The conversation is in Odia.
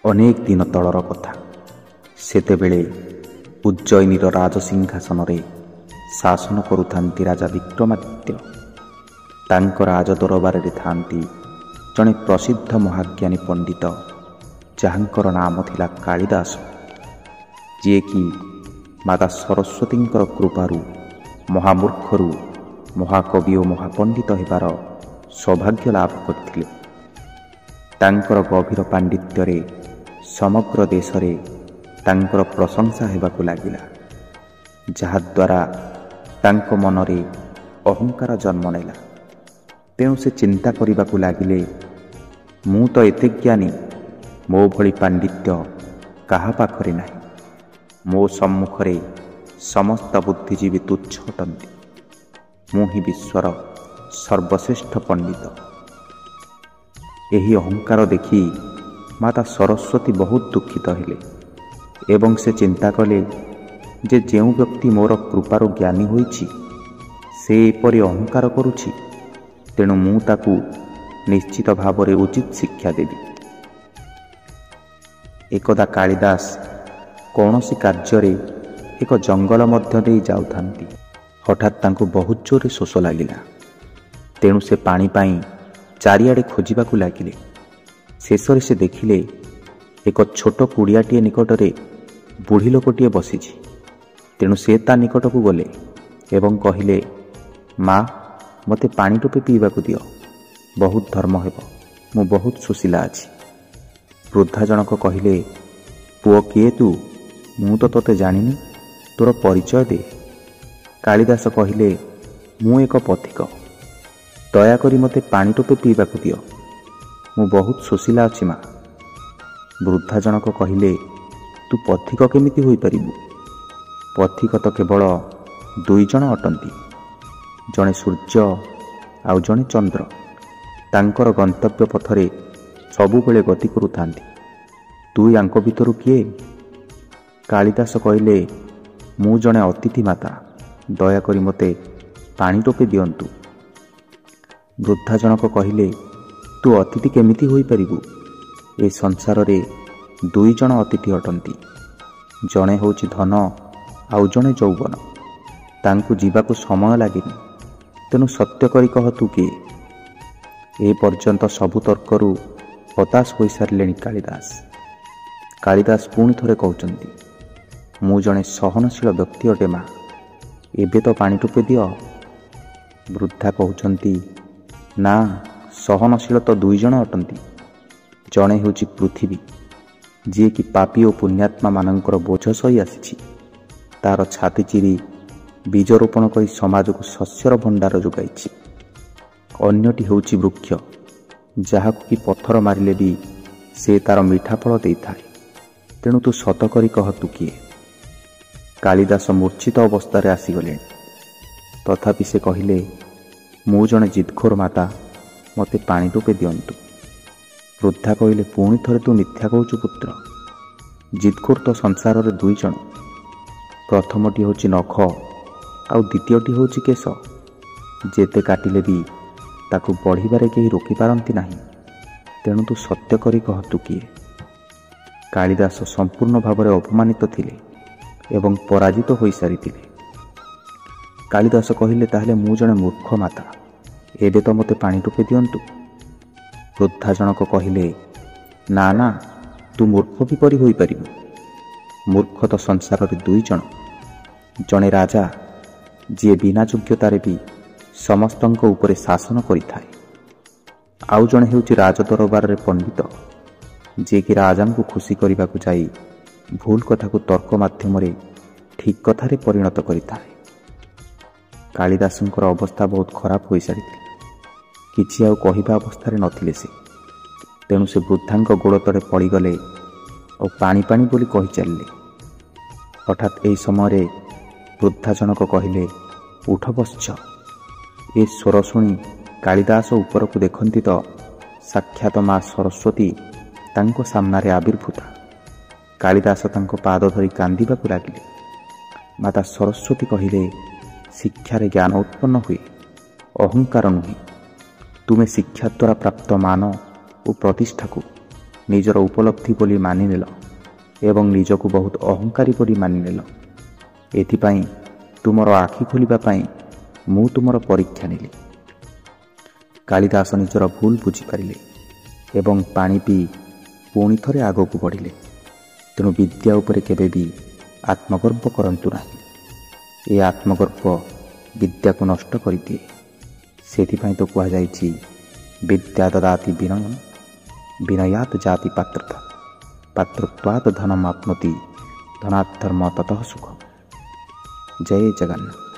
ଅନେକ ଦିନ ତଳର କଥା। ସେତେବେଳେ ଉଜ୍ଜୟିନୀର ରାଜସିଂହାସନରେ ଶାସନ କରୁଥାନ୍ତି ରାଜା ବିକ୍ରମାଦିତ୍ୟ। ତାଙ୍କ ରାଜଦରବାରରେ ଥାନ୍ତି ଜଣେ ପ୍ରସିଦ୍ଧ ମହାଜ୍ଞାନୀ ପଣ୍ଡିତ, ଯାହାଙ୍କର ନାମ ଥିଲା କାଳିଦାସ, ଯିଏକି ମାତା ସରସ୍ୱତୀଙ୍କର କୃପାରୁ ମହାମୂର୍ଖରୁ ମହାକବି ଓ ମହାପଣ୍ଡିତ ହେବାର ସୌଭାଗ୍ୟ ଲାଭ କରିଥିଲେ। ତାଙ୍କର ଗଭୀର ପାଣ୍ଡିତ୍ୟରେ ସମଗ୍ର ଦେଶରେ ତାଙ୍କର ପ୍ରଶଂସା ହେବାକୁ ଲାଗିଲା, ଯାହାଦ୍ୱାରା ତାଙ୍କ ମନରେ ଅହଙ୍କାର ଜନ୍ମ ନେଲା। ତେଣୁ ସେ ଚିନ୍ତା କରିବାକୁ ଲାଗିଲେ, ମୁଁ ତ ଏତେ ଜ୍ଞାନୀ, ମୋ ଭଳି ପାଣ୍ଡିତ୍ୟ କାହା ପାଖରେ ନାହିଁ। ମୋ ସମ୍ମୁଖରେ ସମସ୍ତ ବୁଦ୍ଧିଜୀବୀ ତୁଚ୍ଛ ଅଟନ୍ତି। ମୁଁ ହିଁ ବିଶ୍ୱର ସର୍ବଶ୍ରେଷ୍ଠ ପଣ୍ଡିତ। ଏହି ଅହଙ୍କାର ଦେଖି ମାତା ସରସ୍ୱତୀ ବହୁତ ଦୁଃଖିତ ହେଲେ ଏବଂ ସେ ଚିନ୍ତା କଲେ ଯେ ଯେଉଁ ବ୍ୟକ୍ତି ମୋର କୃପାରୁ ଜ୍ଞାନୀ ହୋଇଛି, ସେ ଏପରି ଅହଙ୍କାର କରୁଛି, ତେଣୁ ମୁଁ ତାକୁ ନିଶ୍ଚିତ ଭାବରେ ଉଚିତ ଶିକ୍ଷା ଦେବି। ଏକଦା କାଳିଦାସ କୌଣସି କାର୍ଯ୍ୟରେ ଏକ ଜଙ୍ଗଲ ମଧ୍ୟ ଦେଇ ଯାଉଥାନ୍ତି। ହଠାତ୍ ତାଙ୍କୁ ବହୁତ ଜୋରରେ ଶୋଷ ଲାଗିଲା। ତେଣୁ ସେ ପାଣି ପାଇଁ ଚାରିଆଡ଼େ ଖୋଜିବାକୁ ଲାଗିଲେ। ଶେଷରେ ସେ ଦେଖିଲେ ଏକ ଛୋଟ କୁଡ଼ିଆଟିଏ ନିକଟରେ ବୁଢ଼ୀ ଲୋକଟିଏ ବସିଛି। ତେଣୁ ସେ ତା ନିକଟକୁ ଗଲେ ଏବଂ କହିଲେ, ମା, ମୋତେ ପାଣି ଟୋପେ ପିଇବାକୁ ଦିଅ, ବହୁତ ଧର୍ମ ହେବ, ମୁଁ ବହୁତ ଶୋଷିଲା ଅଛି। ବୃଦ୍ଧା ଜଣକ କହିଲେ, ପୁଅ କିଏ ତୁ? ମୁଁ ତ ତୋତେ ଜାଣିନି, ତୋର ପରିଚୟ ଦେ। କାଳିଦାସ କହିଲେ, ମୁଁ ଏକ ପଥିକ, ଦୟାକରି ମୋତେ ପାଣି ଟୋପେ ପିଇବାକୁ ଦିଅ, ମୁଁ ବହୁତ ଶୋଷିଲା ଅଛି ମା। ବୃଦ୍ଧା ଜଣକ କହିଲେ, ତୁ ପଥିକ କେମିତି ହୋଇପାରିବୁ? ପଥିକ ତ କେବଳ ଦୁଇ ଜଣ ଅଟନ୍ତି, ଜଣେ ସୂର୍ଯ୍ୟ ଆଉ ଜଣେ ଚନ୍ଦ୍ର। ତାଙ୍କର ଗନ୍ତବ୍ୟ ପଥରେ ସବୁବେଳେ ଗତି କରୁଥାନ୍ତି। ତୁ ୟାଙ୍କ ଭିତରୁ କିଏ? କାଳିଦାସ କହିଲେ, ମୁଁ ଜଣେ ଅତିଥି ମାତା, ଦୟାକରି ମୋତେ ପାଣି ଟୋପେ ଦିଅନ୍ତୁ। ବୃଦ୍ଧା ଜଣକ କହିଲେ, ତୁ ଅତିଥି କେମିତି ହୋଇପାରିବୁ? ଏ ସଂସାରରେ ଦୁଇ ଜଣ ଅତିଥି ଅଟନ୍ତି, ଜଣେ ହେଉଛି ଧନ ଆଉ ଜଣେ ଯୌବନ। ତାଙ୍କୁ ଯିବାକୁ ସମୟ ଲାଗେନି। ତେଣୁ ସତ୍ୟ କରି କହ, ତୁ କିଏ? ଏ ପର୍ଯ୍ୟନ୍ତ ସବୁ ତର୍କରୁ ହତାଶ ହୋଇସାରିଲେଣି କାଳିଦାସ। କାଳିଦାସ ପୁଣି ଥରେ କହୁଛନ୍ତି, ମୁଁ ଜଣେ ସହନଶୀଳ ବ୍ୟକ୍ତି ଅଟେ ମା, ଏବେ ତ ପାଣି ଟୋପେ ଦିଅ। ବୃଦ୍ଧା କହୁଛନ୍ତି, ନା, ସହନଶୀଳ ତ ଦୁଇ ଜଣ ଅଟନ୍ତି। ଜଣେ ହେଉଛି ପୃଥିବୀ, ଯିଏକି ପାପୀ ଓ ପୁଣ୍ୟାତ୍ମାମାନଙ୍କର ବୋଝ ସହି ଆସିଛି। ତାର ଛାତି ଚିରି ବୀଜ ରୋପଣ କରି ସମାଜକୁ ଶସ୍ୟର ଭଣ୍ଡାର ଯୋଗାଇଛି। ଅନ୍ୟଟି ହେଉଛି ବୃକ୍ଷ, ଯାହାକୁ କି ପଥର ମାରିଲେ ବି ସେ ତାର ମିଠା ଫଳ ଦେଇଥାଏ। ତେଣୁ ତୁ ସତ କରି କହ, ତୁ କିଏ? କାଳିଦାସ ମୂର୍ଚ୍ଛିତ ଅବସ୍ଥାରେ ଆସିଗଲେଣି। ତଥାପି ସେ କହିଲେ, ମୁଁ ଜଣେ ଜିଦଖୋର ମାତା, ମୋତେ ପାଣି ଟୋପେ ଦିଅନ୍ତୁ। ବୃଦ୍ଧା କହିଲେ, ପୁଣି ଥରେ ତୁ ମିଥ୍ୟା କହୁଛୁ ପୁତ୍ର। ଜିଦଖୋର ତ ସଂସାରରେ ଦୁଇ ଜଣ। ପ୍ରଥମଟି ହେଉଛି ନଖ ଆଉ ଦ୍ୱିତୀୟଟି ହେଉଛି କେଶ। ଯେତେ କାଟିଲେ ବି ତାକୁ ବଢ଼ିବାରେ କେହି ରୋକିପାରନ୍ତି ନାହିଁ। ତେଣୁ ତୁ ସତ୍ୟ କରି କହ, ତୁ କିଏ? କାଳିଦାସ ସମ୍ପୂର୍ଣ୍ଣ ଭାବରେ ଅପମାନିତ ଥିଲେ ଏବଂ ପରାଜିତ ହୋଇସାରିଥିଲେ। କାଳିଦାସ କହିଲେ, ତାହେଲେ ମୁଁ ଜଣେ ମୂର୍ଖ ମାତା, ଏବେ ତ ମୋତେ ପାଣି ଟୋପେ ଦିଅନ୍ତୁ। ବୃଦ୍ଧା ଜଣକ କହିଲେ, ନା ନା, ତୁ ମୂର୍ଖ କିପରି ହୋଇପାରିବୁ? ମୂର୍ଖ ତ ସଂସାରରେ ଦୁଇ ଜଣ, ଜଣେ ରାଜା, ଯିଏ ବିନା ଯୋଗ୍ୟତାରେ ବି ସମସ୍ତଙ୍କ ଉପରେ ଶାସନ କରିଥାଏ, ଆଉ ଜଣେ ହେଉଛି ରାଜଦରବାରରେ ପଣ୍ଡିତ, ଯିଏକି ରାଜାଙ୍କୁ ଖୁସି କରିବାକୁ ଯାଇ ଭୁଲ କଥାକୁ ତର୍କ ମାଧ୍ୟମରେ ଠିକ୍ କଥାରେ ପରିଣତ କରିଥାଏ। କାଳିଦାସଙ୍କର ଅବସ୍ଥା ବହୁତ ଖରାପ ହୋଇସାରିଥିଲା। କିଛି ଆଉ କହିବା ଅବସ୍ଥାରେ ନଥିଲେ ସେ। ତେଣୁ ସେ ବୃଦ୍ଧାଙ୍କ ଗୋଡ଼ ତଳେ ପଡ଼ିଗଲେ ଓ ପାଣି ପାଣି ବୋଲି କହି ଚାଲିଲେ। ହଠାତ୍ ଏହି ସମୟରେ ବୃଦ୍ଧା ଜଣକ କହିଲେ, ଉଠ ବତ୍ସ। ଏ ସ୍ୱର ଶୁଣି କାଳିଦାସ ଉପରକୁ ଦେଖନ୍ତି ତ ସାକ୍ଷାତ ମା ସରସ୍ୱତୀ ତାଙ୍କ ସାମ୍ନାରେ ଆବିର୍ଭୂତା। କାଳିଦାସ ତାଙ୍କ ପାଦ ଧରି କାନ୍ଦିବାକୁ ଲାଗିଲେ। ମାତା ସରସ୍ୱତୀ କହିଲେ, ଶିକ୍ଷାରେ ଜ୍ଞାନ ଉତ୍ପନ୍ନ ହୁଏ, ଅହଙ୍କାର ନୁହେଁ। ତୁମେ ଶିକ୍ଷା ଦ୍ୱାରା ପ୍ରାପ୍ତ ମାନ ଓ ପ୍ରତିଷ୍ଠାକୁ ନିଜର ଉପଲବ୍ଧି ବୋଲି ମାନିନେଲ ଏବଂ ନିଜକୁ ବହୁତ ଅହଙ୍କାରୀ ବୋଲି ମାନିନେଲ। ଏଥିପାଇଁ ତୁମର ଆଖି ଖୋଲିବା ପାଇଁ ମୁଁ ତୁମର ପରୀକ୍ଷା ନେଲି। କାଳିଦାସ ନିଜର ଭୁଲ ବୁଝିପାରିଲେ ଏବଂ ପାଣି ପିଇ ପୁଣି ଥରେ ଆଗକୁ ବଢ଼ିଲେ। ତେଣୁ ବିଦ୍ୟା ଉପରେ କେବେ ବି ଆତ୍ମଗର୍ବ କରନ୍ତୁ ନାହିଁ। ଏ ଆତ୍ମଗର୍ବ ବିଦ୍ୟାକୁ ନଷ୍ଟ କରିଦିଏ। ସେଥିପାଇଁ ତ କୁହାଯାଇଛି ବିଦ୍ୟା ଦଦାତି ବିନୟମ୍ ବିନୟାତ୍ ଜାତି ପାତ୍ରତା ପାତ୍ରତ୍ୱାତ୍ ଧନମ୍ ଆପ୍ନୋତି ଧନାତ୍ ଧର୍ମ ତତଃ ସୁଖମ୍। ଜୟ ଜଗନ୍ନାଥ।